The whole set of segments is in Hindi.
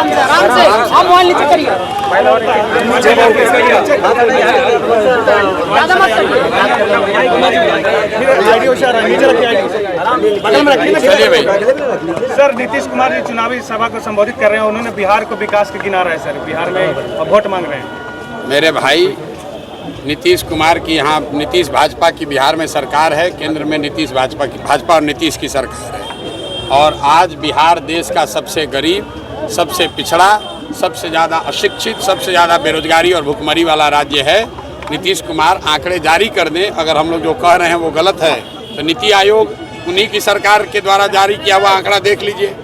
आप मोबाइल नीचे करिए, सर नीतीश कुमार जी चुनावी सभा को संबोधित कर रहे हैं, उन्होंने बिहार को विकास के किनारा है सर, बिहार में वोट मांग रहे हैं। मेरे भाई नीतीश कुमार की यहाँ नीतीश भाजपा की बिहार में सरकार है, केंद्र में नीतीश भाजपा और नीतीश की सरकार है। और आज बिहार देश का सबसे गरीब, सबसे पिछड़ा, सबसे ज़्यादा अशिक्षित, सबसे ज़्यादा बेरोजगारी और भुखमरी वाला राज्य है। नीतीश कुमार आंकड़े जारी कर दें, अगर हम लोग जो कह रहे हैं वो गलत है तो नीति आयोग उन्हीं की सरकार के द्वारा जारी किया हुआ आंकड़ा देख लीजिए।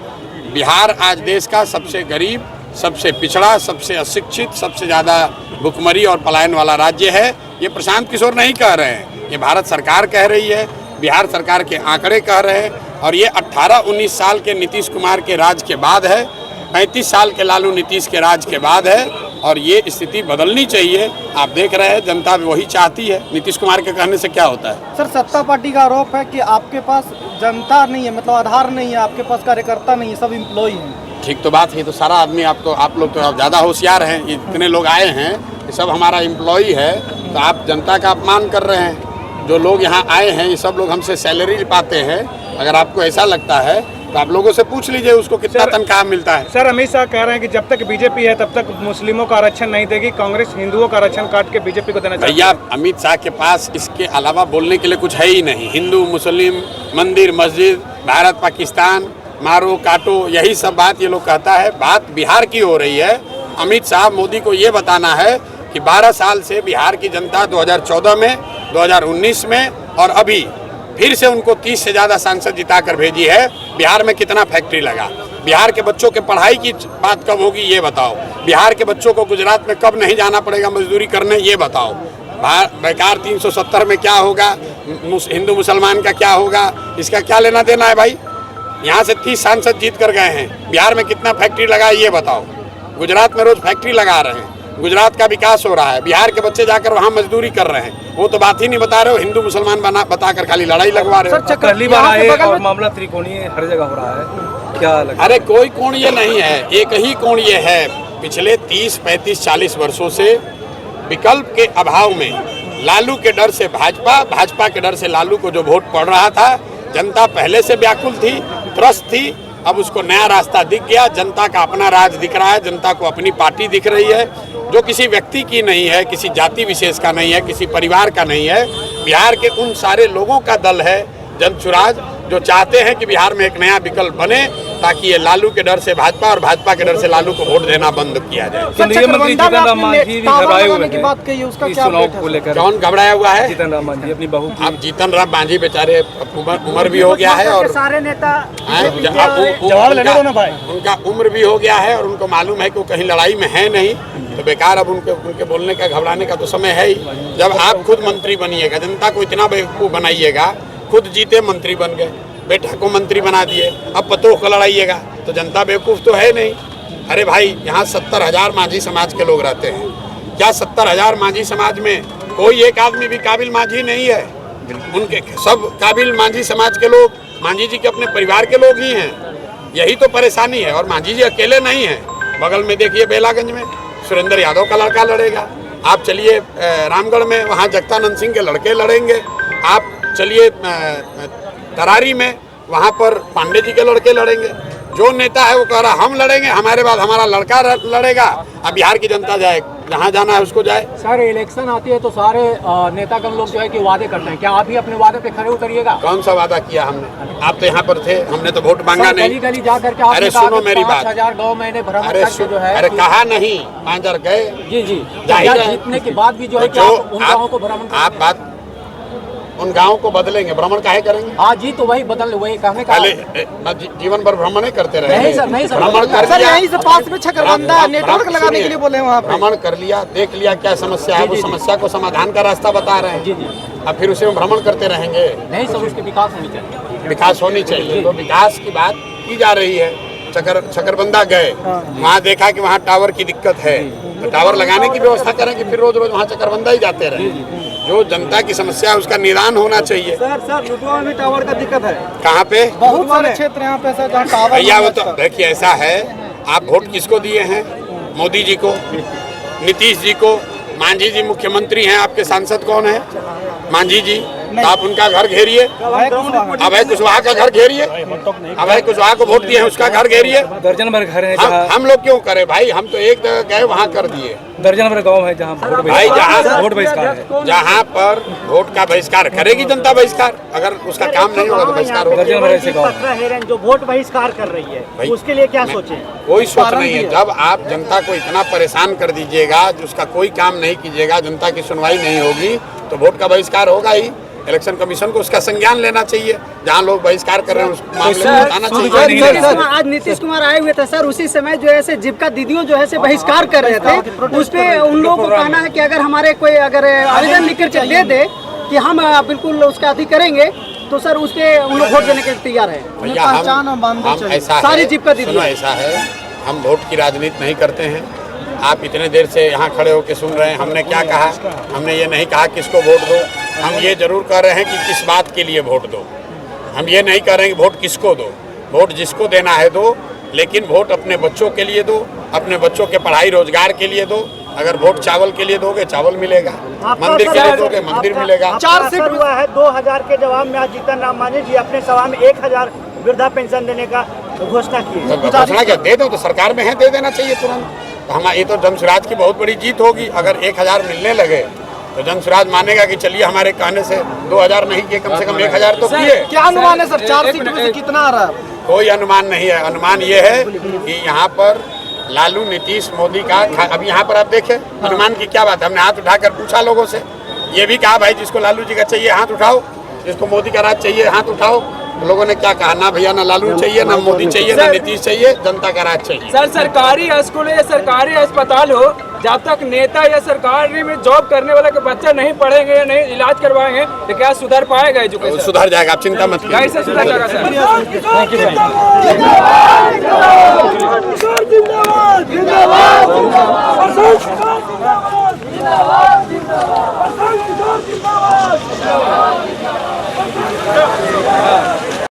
बिहार आज देश का सबसे गरीब, सबसे पिछड़ा, सबसे अशिक्षित, सबसे ज़्यादा भुखमरी और पलायन वाला राज्य है। ये प्रशांत किशोर नहीं कह रहे हैं, ये भारत सरकार कह रही है, बिहार सरकार के आंकड़े कह रहे हैं। और ये 18-19 साल के नीतीश कुमार के राज के बाद है, 35 साल के लालू नीतीश के राज के बाद है। और ये स्थिति बदलनी चाहिए। आप देख रहे हैं जनता वही चाहती है। नीतीश कुमार के कहने से क्या होता है? सर, सत्ता पार्टी का आरोप है कि आपके पास जनता नहीं है, मतलब आधार नहीं है, आपके पास कार्यकर्ता नहीं है, सब एम्प्लॉय हैं। ठीक तो बात है, तो सारा आदमी आप लोग तो ज़्यादा होशियार हैं, इतने लोग आए हैं, ये सब हमारा एम्प्लॉय है, तो आप जनता का अपमान कर रहे हैं। जो लोग यहाँ आए हैं ये सब लोग हमसे सैलरी पाते हैं। अगर आपको ऐसा लगता है तो आप लोगों से पूछ लीजिए उसको कितना तनख्वाह मिलता है। सर, अमित शाह कह रहे हैं कि जब तक बीजेपी है तब तक मुस्लिमों का आरक्षण नहीं देगी, कांग्रेस हिंदुओं का आरक्षण काट के बीजेपी को देना चाहिए। भैया, अमित शाह के पास इसके अलावा बोलने के लिए कुछ है ही नहीं। हिंदू मुस्लिम, मंदिर मस्जिद, भारत पाकिस्तान, मारो काटो, यही सब बात ये लोग कहता है। बात बिहार की हो रही है। अमित शाह मोदी को ये बताना है कि 12 साल से बिहार की जनता 2014 में, 2019 में और अभी फिर से उनको 30 से ज़्यादा सांसद जिता कर भेजी है। बिहार में कितना फैक्ट्री लगा, बिहार के बच्चों के पढ़ाई की बात कब होगी ये बताओ, बिहार के बच्चों को गुजरात में कब नहीं जाना पड़ेगा मजदूरी करने ये बताओ, बेकार 370 में क्या होगा, हिंदू मुसलमान का क्या होगा, इसका क्या लेना देना है भाई? यहाँ से 30 सांसद जीत कर गए हैं, बिहार में कितना फैक्ट्री लगा ये बताओ। गुजरात में रोज फैक्ट्री लगा रहे हैं, गुजरात का विकास हो रहा है, बिहार के बच्चे जाकर वहाँ मजदूरी कर रहे हैं, वो तो बात ही नहीं बता रहे हो। हिंदू मुसलमान बताकर खाली लड़ाई लगवा रहे हो। पहली बार आए और मामला त्रिकोणीय हर जगह हो रहा है, क्या लगता है? अरे कोई कोणीय नहीं है, एक ही कोणीय है। पिछले 30, 35, 40 वर्षों से विकल्प के अभाव में लालू के डर से भाजपा, भाजपा के डर से लालू को जो वोट पड़ रहा था, जनता पहले से व्याकुल थी, त्रस्त थी। अब उसको नया रास्ता दिख गया, जनता का अपना राज दिख रहा है, जनता को अपनी पार्टी दिख रही है जो किसी व्यक्ति की नहीं है, किसी जाति विशेष का नहीं है, किसी परिवार का नहीं है। बिहार के उन सारे लोगों का दल है जनसुराज, जो चाहते हैं कि बिहार में एक नया विकल्प बने ताकि ये लालू के डर से भाजपा और भाजपा के डर से लालू को वोट देना बंद किया जाए। केंद्रीय मंत्री जीतन राम मांझी भी घबराए हुए हैं बात कही, उसका क्या चुनाव को लेकर। कौन घबराया हुआ है? जीतन राम मांझी अपनी बहू। अब जीतन राम मांझी बेचारे उम्र भी हो गया है और सारे नेता उनका उम्र भी हो गया है और उनको मालूम है कि वो कहीं लड़ाई में है नहीं, तो बेकार अब उनके बोलने का, घबराने का तो समय है ही। जब आप खुद मंत्री बनिएगा, जनता को इतना बेवकूफ़ बनाइएगा, खुद जीते मंत्री बन गए, बेटा को मंत्री बना दिए, अब पतों को लड़ाइएगा, तो जनता बेवकूफ़ तो है नहीं। अरे भाई, यहाँ 70,000 मांझी समाज के लोग रहते हैं, क्या 70,000 मांझी समाज में कोई एक आदमी भी काबिल मांझी नहीं है? उनके सब काबिल मांझी समाज के लोग मांझी जी के अपने परिवार के लोग ही हैं। यही तो परेशानी है। और मांझी जी अकेले नहीं हैं, बगल में देखिए बेलागंज में सुरेंद्र यादव का लड़का लड़ेगा, आप चलिए रामगढ़ में वहाँ जगतानंद सिंह के लड़के लड़ेंगे, आप चलिए तरारी में वहाँ पर पांडे जी के लड़के लड़ेंगे। जो नेता है वो कह रहा हम लड़ेंगे, हमारे बाद हमारा लड़का लड़ेगा। अब बिहार की जनता जाए, जहाँ जाना है उसको जाए। सर, इलेक्शन आती है तो सारे नेतागण लोग जो है कि वादे करते हैं, क्या आप भी अपने वादे पे खरे उतरिएगा? कौन सा वादा किया हमने? आप तो यहाँ पर थे, हमने तो वोट मांगा नहीं। गली गली जा करके अरे सुनो मेरी बात, 5,000 गाँव मैंने भ्रमण करके जो है, अरे कहा नहीं 5,000 गए जी जी, जाहिर है। जीतने के बाद भी जो है कि आप उन गाँवों को भ्रमण, आप बात उन गाँव को बदलेंगे, भ्रमण काहे करेंगे? हाँ जी, तो वही बदल, वही कहने का। पहले जीवन भर भ्रमण नहीं करते रहे? नहीं सर, नहीं सर, भ्रमण कर सर, लिया, यहीं से पास में छकरबंदा नेटवर्क लगाने के लिए बोले वहाँ पे। भ्रमण कर लिया, देख लिया क्या समस्या है, वो समस्या को समाधान का रास्ता बता रहे हैं जी जी। अब फिर उसे भ्रमण करते रहेंगे? नहीं सर, उसके विकास होनी चाहिए, विकास होनी चाहिए। तो विकास की बात की जा रही है। छकरबंदा गए, वहाँ देखा कि वहाँ टावर की दिक्कत है, तो टावर लगाने की व्यवस्था करें कि फिर रोज रोज वहाँ छकरबंदा ही जाते रहे? जो जनता की समस्या है उसका निदान होना चाहिए। सर लुधियाना में टावर का दिक्कत है। कहाँ पे? बहुत सारे क्षेत्र यहाँ पे सर जहाँ टावर। भैया वो तो देखिए ऐसा है आप वोट किसको दिए हैं? मोदी जी को, नीतीश जी को। मांझी जी मुख्यमंत्री हैं, आपके सांसद कौन है? मांझी जी। तो आप उनका घर घेरिए, अभय कुशवाहा का घर घेरिए, अभय कुशवाहा को वोट दिए हैं उसका घर घेरिए। दर्जन भर घर है हम लोग क्यों करें भाई? हम तो एक जगह गए वहाँ कर दिए। दर्जन भर गाँव है जहाँ भाई वोट बहिष्कार है, जहाँ पर वोट का बहिष्कार करेगी जनता बहिष्कार। अगर उसका काम नहीं होगा तो बहिष्कार होगा। दर्जन भर ऐसे गाँव जो वोट बहिष्कार कर रही है उसके लिए क्या सोचे? कोई सोच नहीं है। जब आप जनता को इतना परेशान कर दीजिएगा, उसका कोई काम नहीं कीजिएगा, जनता की सुनवाई नहीं होगी, तो वोट का बहिष्कार होगा ही। इलेक्शन कमीशन को उसका संज्ञान लेना चाहिए। जहाँ लोग बहिष्कार कर रहे हैं उस मामले में बताना चाहिए। आज नीतीश कुमार आए हुए थे सर, उसी समय जो है से जीविका दीदियों जो है से बहिष्कार कर रहे थे। उस पे उन लोगों को कहना है कि अगर हमारे कोई अगर आवेदन लिख कर दे दे कि हम बिल्कुल उसका अधिक करेंगे, तो सर उस पे उन लोग वोट देने के लिए तैयार है। भैया हम ऐसा सारी जीविका दीदी, ऐसा है, हम वोट की राजनीति नहीं करते हैं। आप इतने देर से यहाँ खड़े होकर सुन रहे हैं। हमने क्या कहा? हमने ये नहीं कहा किसको वोट दो। हम ये जरूर कह रहे हैं कि किस बात के लिए वोट दो। हम ये नहीं कह रहे हैं कि वोट किसको दो। वोट जिसको देना है दो, लेकिन वोट अपने बच्चों के लिए दो, अपने बच्चों के पढ़ाई रोजगार के लिए दो। अगर वोट चावल के लिए दोगे चावल मिलेगा, मंदिर के लिए दोगे मंदिर मिलेगा। 4 सीट हुआ है, 2000 के जवाब में आज जीतन राम मांझी जी अपने सभा में 1000 वृद्धा पेंशन देने का घोषणा की। घोषणा क्या? दे दो, तो सरकार में है, दे देना चाहिए तुरंत। तो हमारी तो जनसुराज की बहुत बड़ी जीत होगी। अगर 1000 मिलने लगे तो जनसुराज मानेगा कि चलिए हमारे कहने से 2000 नहीं किए, कम से कम 1000 तो किए। क्या अनुमान है सर, 4 सीट में से कितना आ रहा है? कोई अनुमान नहीं है। अनुमान ये है कि यहाँ पर लालू, नीतीश, मोदी का अभी यहाँ पर आप देखें, अनुमान की क्या बात है। हमने हाथ उठाकर पूछा लोगों से, ये भी कहा भाई जिसको लालू जी का चाहिए हाथ उठाओ, जिसको मोदी का राज चाहिए हाथ उठाओ। लोगों ने क्या कहा? ना भैया, ना लालू चाहिए, ना मोदी चाहिए, ना नीतीश चाहिए, जनता का राज चाहिए। सर सरकारी स्कूल या सरकारी अस्पताल हो, जब तक नेता या सरकारी में जॉब करने वाला के बच्चे नहीं पढ़ेंगे या नहीं इलाज करवाएंगे तो क्या सुधर पाएगा एजुकेशन? सुधर जाएगा, आप चिंता मत कीजिए। कैसे सुधर जाएगा सर? थैंक यू भाई।